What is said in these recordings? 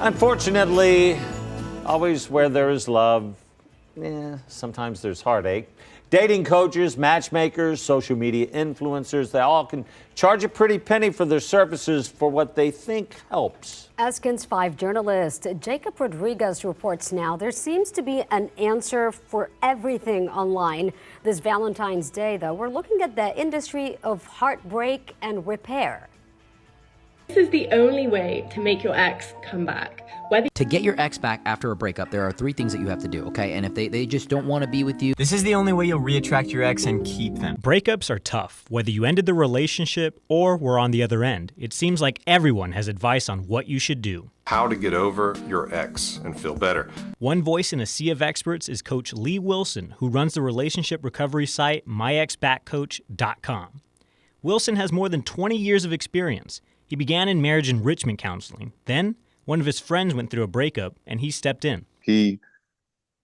Unfortunately, always where there is love, sometimes there's heartache. Dating coaches, matchmakers, social media influencers, they all can charge a pretty penny for their services for what they think helps. Eskin's 5 journalist Jacob Rodriguez reports now there seems to be an answer for everything online. This Valentine's Day, though, we're looking at the industry of heartbreak and repair. This is the only way to make your ex come back. To get your ex back after a breakup, there are 3 things that you have to do, okay? And if they just don't want to be with you, this is the only way you'll reattract your ex and keep them. Breakups are tough, whether you ended the relationship or were on the other end. It seems like everyone has advice on what you should do. How to get over your ex and feel better. One voice in a sea of experts is Coach Lee Wilson, who runs the relationship recovery site myexbackcoach.com. Wilson has more than 20 years of experience. He began in marriage enrichment counseling. Then, one of his friends went through a breakup, and he stepped in. He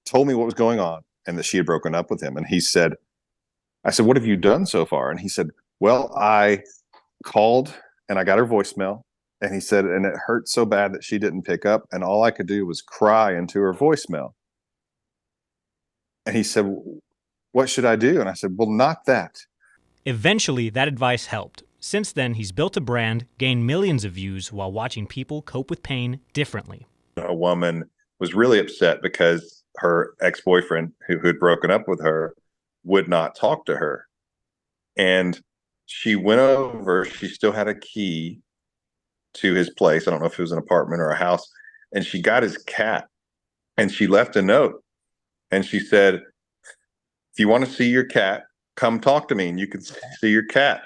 told me what was going on and that she had broken up with him. And I said, what have you done so far? And he said, well, I called and I got her voicemail. And he said, and it hurt so bad that she didn't pick up. And all I could do was cry into her voicemail. And he said, what should I do? And I said, well, not that. Eventually, that advice helped. Since then, he's built a brand, gained millions of views while watching people cope with pain differently. A woman was really upset because her ex-boyfriend, who had broken up with her, would not talk to her. And she went over, she still had a key to his place. I don't know if it was an apartment or a house. And she got his cat and she left a note. And she said, if you want to see your cat, come talk to me and you can see your cat.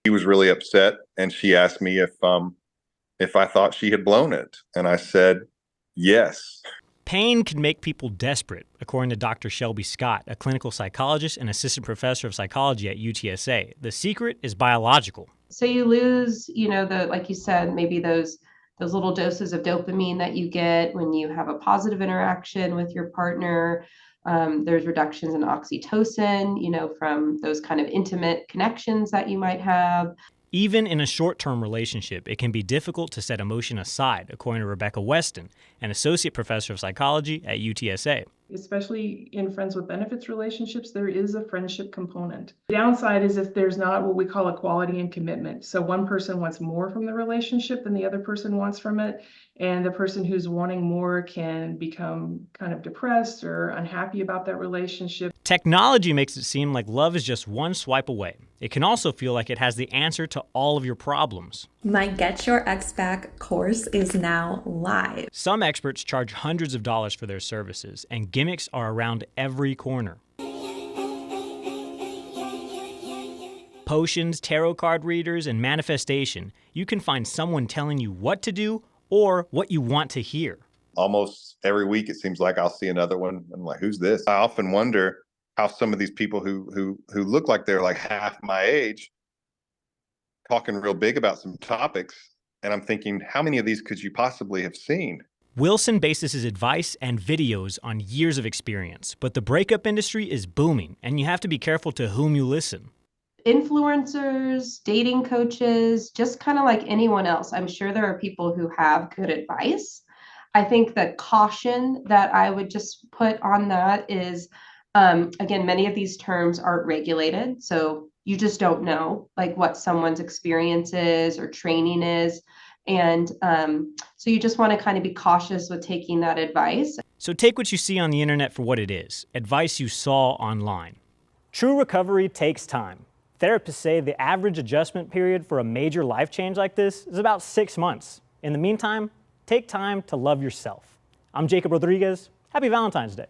He was really upset, and she asked me if I thought she had blown it, and I said yes. Pain can make people desperate, according to Dr. Shelby Scott, a clinical psychologist and assistant professor of psychology at UTSA. The secret is biological. So you lose, like you said, maybe those little doses of dopamine that you get when you have a positive interaction with your partner. There's reductions in oxytocin, from those kind of intimate connections that you might have. Even in a short-term relationship, it can be difficult to set emotion aside, according to Rebecca Weston, an associate professor of psychology at UTSA. Especially in friends with benefits relationships, there is a friendship component. The downside is if there's not what we call equality and commitment. So one person wants more from the relationship than the other person wants from it. And the person who's wanting more can become kind of depressed or unhappy about that relationship. Technology makes it seem like love is just one swipe away. It can also feel like it has the answer to all of your problems. My Get Your Ex Back course is now live. Some experts charge hundreds of dollars for their services, and gimmicks are around every corner. Potions, tarot card readers, and manifestation. You can find someone telling you what to do or what you want to hear. Almost every week, it seems like I'll see another one. I'm like, who's this? I often wonder how some of these people who look like they're like half my age talking real big about some topics. And I'm thinking, how many of these could you possibly have seen? Wilson bases his advice and videos on years of experience, but the breakup industry is booming, and you have to be careful to whom you listen. Influencers, dating coaches, just kind of like anyone else. I'm sure there are people who have good advice. I think the caution that I would just put on that is, again, many of these terms aren't regulated. So you just don't know like what someone's experience is or training is. And so you just want to kind of be cautious with taking that advice. So take what you see on the internet for what it is, advice you saw online. True recovery takes time. Therapists say the average adjustment period for a major life change like this is about 6 months. In the meantime, take time to love yourself. I'm Jacob Rodriguez. Happy Valentine's Day.